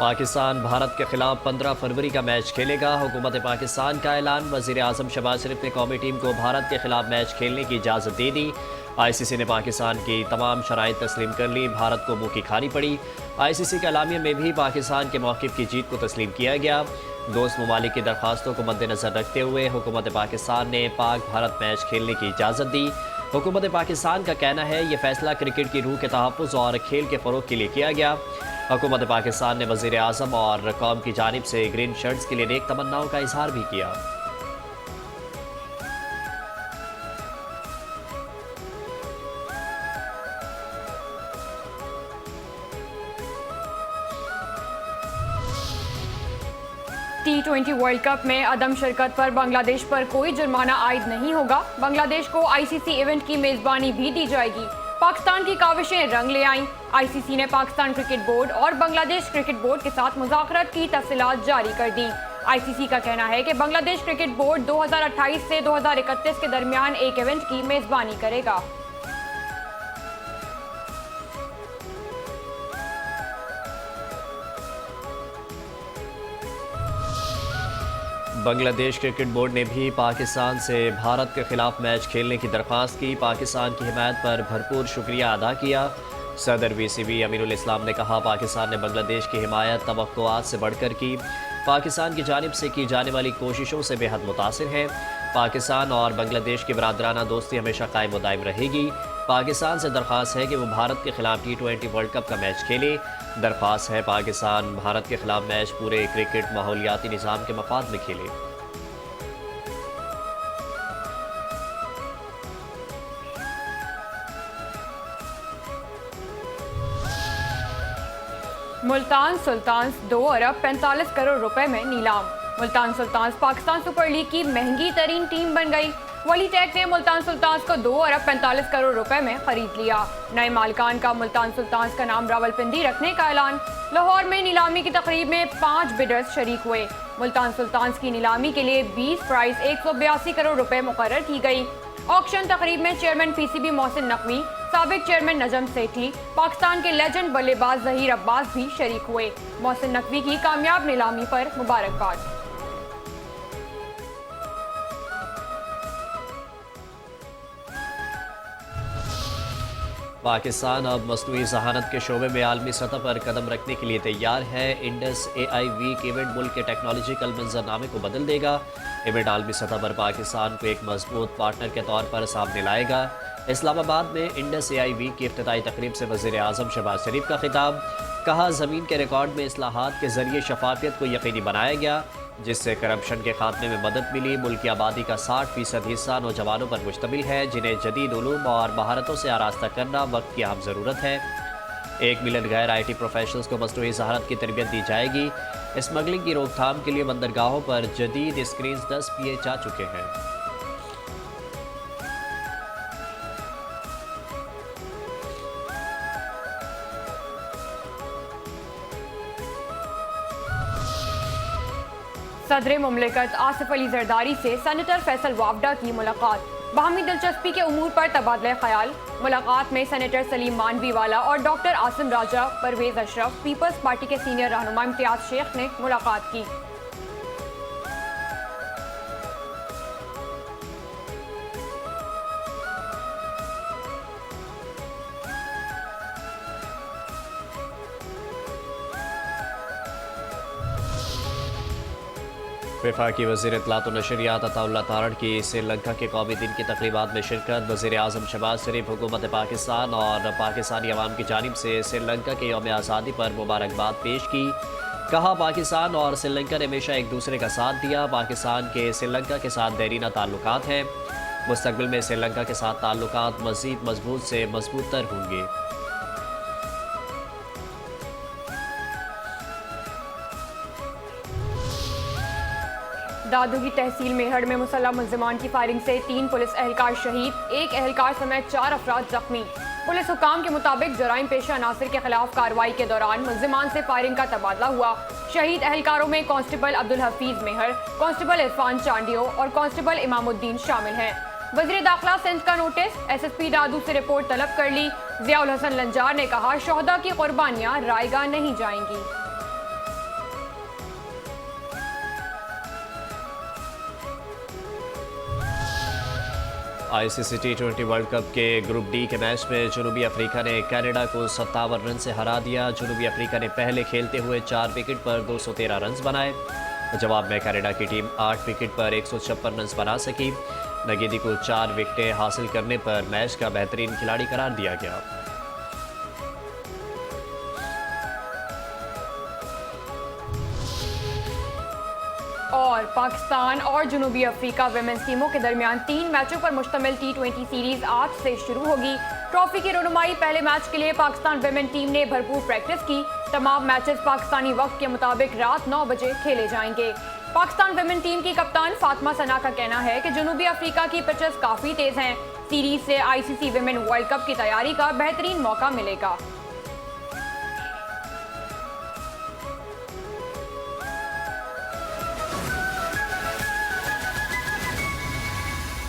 पाकिस्तान भारत के खिलाफ 15 फरवरी का मैच खेलेगा। हुकूमत पाकिस्तान का ऐलान। वज़ीर आज़म शहबाज शरीफ ने कौमी टीम को भारत के खिलाफ मैच खेलने की इजाज़त दे दी। ICC ने पाकिस्तान की तमाम शराइत तस्लीम कर ली। भारत को मुँह की खानी पड़ी। ICC के एलामिया में भी पाकिस्तान के मौक़िफ़ की जीत को तस्लीम किया गया। दोस्त ममालिक की दरख्वास्तों को मद्देनज़र रखते हुए हुकूमत पाकिस्तान ने पाक भारत मैच खेलने की इजाज़त दी। हुकूमत पाकिस्तान का कहना है ये फैसला क्रिकेट की रूह के तहफ़्फ़ुज़ और खेल के फ़रोग़ के लिए किया गया। हुकूमत पाकिस्तान ने वज़ीर आज़म और कौम की जानिब से ग्रीन शर्ट्स के लिए नेक तमन्नाओं का इजहार भी किया। T20 वर्ल्ड कप में अदम शिरकत पर बांग्लादेश पर कोई जुर्माना आयद नहीं होगा। बांग्लादेश को ICC इवेंट की मेजबानी भी दी जाएगी। पाकिस्तान की काविशें रंग ले आईं। ICC ने पाकिस्तान क्रिकेट बोर्ड और बांग्लादेश क्रिकेट बोर्ड के साथ मुज़ाकरात की तफसीलात जारी कर दी। ICC का कहना है कि बांग्लादेश क्रिकेट बोर्ड 2028 से 2031 के दरमियान एक इवेंट की मेजबानी करेगा। बांग्लादेश क्रिकेट बोर्ड ने भी पाकिस्तान से भारत के खिलाफ मैच खेलने की दरख्वास्त की। पाकिस्तान की हिमायत पर भरपूर शुक्रिया अदा किया। सदर VCB अमीरुल इस्लाम ने कहा, पाकिस्तान ने बांग्लादेश की हिमायत तवक्कुआत से बढ़कर की। पाकिस्तान की जानिब से की जाने वाली कोशिशों से बेहद मुतासिर है। पाकिस्तान और बांग्लादेश की बरादराना दोस्ती हमेशा कायम व दायम रहेगी। पाकिस्तान से दरख्वास्त है कि वो भारत के खिलाफ T20 वर्ल्ड कप का मैच खेले। दरख्वास्त है पाकिस्तान भारत के खिलाफ मैच पूरे क्रिकेट माहौलियाती निज़ाम के मफाद में खेले। मुल्तान सुल्तान्स 2 अरब 45 करोड़ रुपए में नीलाम। Multan sultans Pakistan super league की महंगी तरीन टीम बन गई। वली टेक ने मुल्तान सुल्तान्स को 2 अरब 45 करोड़ रुपए में खरीद लिया। नए मालिकान का मुल्तान सुल्तान्स का नाम रावलपिंडी रखने का ऐलान। लाहौर में नीलामी की तकरीब में 5 बिडर्स शरीक हुए। मुल्तान सुल्तान्स की नीलामी के लिए 20 प्राइस 182 करोड़ रुपए मुकर्रर की गई। ऑक्शन तकरीब में चेयरमैन PCB मोहसिन नकवी, साबिक चेयरमैन नजम सेठी, पाकिस्तान के लेजेंड बल्लेबाज जहीर अब्बास भी शरीक हुए। मोहसिन नकवी की कामयाब नीलामी पर मुबारकबाद। पाकिस्तान अब मसनूई ज़हानत के शोबे में आलमी सतह पर कदम रखने के लिए तैयार है। इंडस AI वीक इवेंट मुल्क के टेक्नोलॉजिकल मंजरनामे को बदल देगा। इवेंट आलमी सतह पर पाकिस्तान को एक मजबूत पार्टनर के तौर पर सामने लाएगा। इस्लामाबाद में इंडस AI वीक की इफ्तिताई तकरीब से वज़ीर आज़म शहबाज शरीफ का खिताब। कहा, ज़मीन के रिकॉर्ड में इस्लाहात के ज़रिए शफाफियत को यकीनी बनाया गया, जिससे करप्शन के खात्मे में मदद मिली। मुल्क की आबादी का 60% हिस्सा नौजवानों पर मुश्तमिल है, जिन्हें जदीद उलूम और महारतों से आरास्ता करना वक्त की अहम ज़रूरत है। 1 मिलियन गैर IT प्रोफेशनल्स को मसनूई ज़हानत की तरबियत दी जाएगी। स्मगलिंग की रोकथाम के लिए बंदरगाहों पर जदीद स्क्रीन्स 10 पिए जा चुके हैं। सदर मुमलिकत आसिफ अली जरदारी से सेनेटर फैसल वावडा की मुलाकात। बाहमी दिलचस्पी के उमूर पर तबादला ख्याल। मुलाकात में सेनेटर सलीम मानवीवाला और डॉक्टर आसिम राजा, परवेज अशरफ, पीपल्स पार्टी के सीनियर रहनुमा इम्तियाज शेख ने मुलाकात की। वफाकी वज़ीर इत्तलात व नशरियात अताउल्लाह तारड़ की श्रीलंका के कौमी दिन की तकरीबात में शिरकत। वज़ीर आज़म शहबाज शरीफ हुकूमत पाकिस्तान और पाकिस्तानी अवाम की जानिब से श्रीलंका के यौम आज़ादी पर मुबारकबाद पेश की। कहा, पाकिस्तान और श्रीलंका ने हमेशा एक दूसरे का साथ दिया। पाकिस्तान के श्रीलंका के साथ देरीना ताल्लुकात हैं। मुस्तकबिल में श्रीलंका के साथ ताल्लुकात मज़ीद मजबूत से मजबूत तर होंगे। दादू की तहसील मेहड़ में मुसल्लह मुल्ज़िमान की फायरिंग से 3 पुलिस एहलकार शहीद, 1 एहलकार समेत 4 अफराद जख्मी। पुलिस हुकाम के मुताबिक जराइम पेशा अनासर के खिलाफ कार्रवाई के दौरान मुल्ज़िमान से फायरिंग का तबादला हुआ। शहीद एहलकारों में कांस्टेबल अब्दुल हफीज मेहर, कांस्टेबल इरफान चांडियो और कांस्टेबल इमामुद्दीन शामिल हैं। वज़ीर दाखिला सिंध का नोटिस, SSP दादू से रिपोर्ट तलब कर ली। ज़ियाउल हसन लंजार ने कहा, शोहदा की कुर्बानियां रायगा नहीं जाएंगी। आईसीसी टी20 वर्ल्ड कप के ग्रुप डी के मैच में जनूबी अफ्रीका ने कनाडा को 57 रन से हरा दिया। जनूबी अफ्रीका ने पहले खेलते हुए 4 विकेट पर 213 रन बनाए। जवाब में कनाडा की टीम 8 विकेट पर 156 रन बना सकी। नगीदी को 4 विकेटें हासिल करने पर मैच का बेहतरीन खिलाड़ी करार दिया गया। और पाकिस्तान और जनूबी अफ्रीका विमेंस टीमों के दरमियान 3 मैचों पर मुश्तमिल टी20 सीरीज आज से शुरू होगी। ट्रॉफी की रनुमाई पहले मैच के लिए पाकिस्तान विमेन टीम ने भरपूर प्रैक्टिस की। तमाम मैचेस पाकिस्तानी वक्त के मुताबिक रात 9 बजे खेले जाएंगे। पाकिस्तान विमेन टीम की कप्तान फातिमा सना का कहना है कि जनूबी अफ्रीका की पिचेस काफी तेज हैं। सीरीज से आईसीसी विमेन वर्ल्ड कप की तैयारी का बेहतरीन मौका मिलेगा।